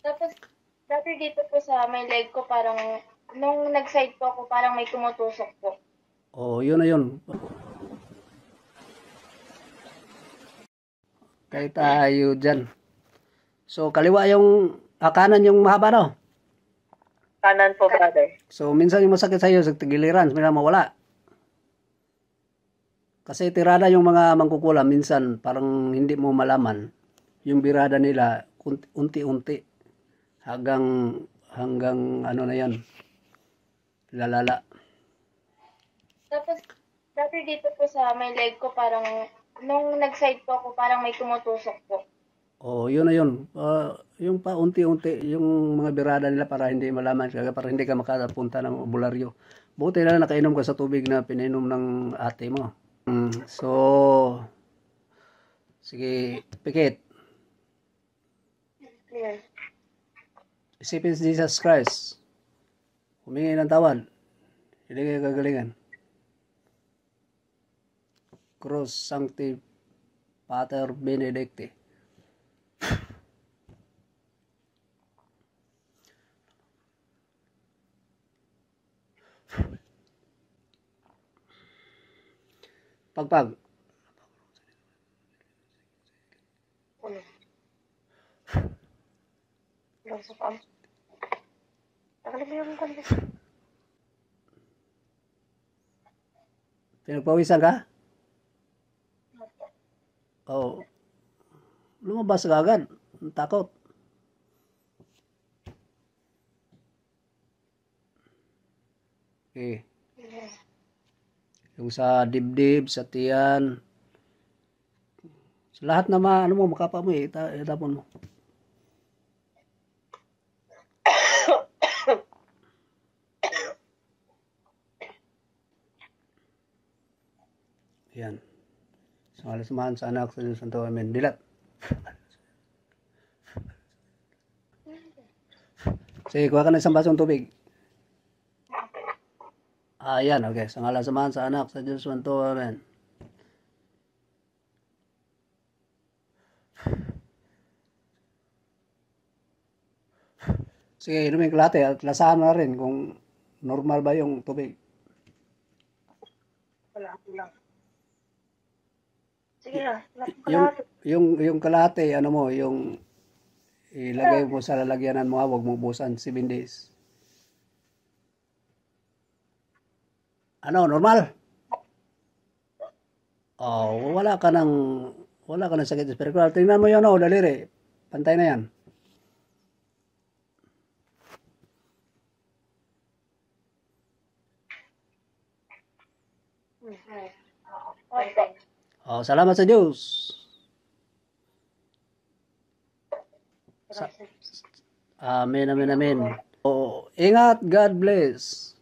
Tapos, dati dito po sa may leg ko parang, nung nag-side po ako, parang may tumutusok po. Oh, yun na yun. Tayo tayo dyan. So, kaliwa yung, kanan yung mahaba, no? Kanan po, brother. So, minsan yung masakit sa'yo, sa tigiliran, minsan mawala. Kasi tirada yung mga mangkukulam, minsan parang hindi mo malaman. Yung birada nila, unti-unti. Hanggang ano na yan, lalala. Tapos, dati dito po sa may leg ko parang, nung nag-side po ako, parang may tumutusok po. Oh, yun na yun. Yung pa unti-unti, yung mga birada nila para hindi malaman, para hindi ka makapunta ng bularyo. Buti na nakainom ka sa tubig na pinainom ng ate mo. So, sige, pikit. Clear. Isipin si Jesus Christ. Humingi ng tawad. Hindi kayo gagalingan. Cross Sancti Pater Benedicti. Pagpag. Pinagpawisan ka? Oh, lumabas ka agad. Takot. Okay. Yung sa dibdib, sa tiyan, sa lahat na ano mo, makapa mo itapon mo. Yan. Sa samahan sa anak sa Diyos Santo. Amen. Dilat. Sige, kuha ka ng isang basong tubig. Yan, okay. Sa ngalan samahan sa anak sa Diyos Santo. Amen. Sige, inumin kalahati at lasahan na rin kung normal ba yung tubig. Wala lang. Sige na. Yung kalahati, ano mo, yung ilagay mo sa lalagyanan mo, huwag mo busan 7 days. Ano, normal? Oh, wala ka ng sakit spiritual. Tingnan mo yun, daliri. Pantay na yan. Oh, salamat sa Diyos. Amen, amen, amen. Oh, ingat, God bless.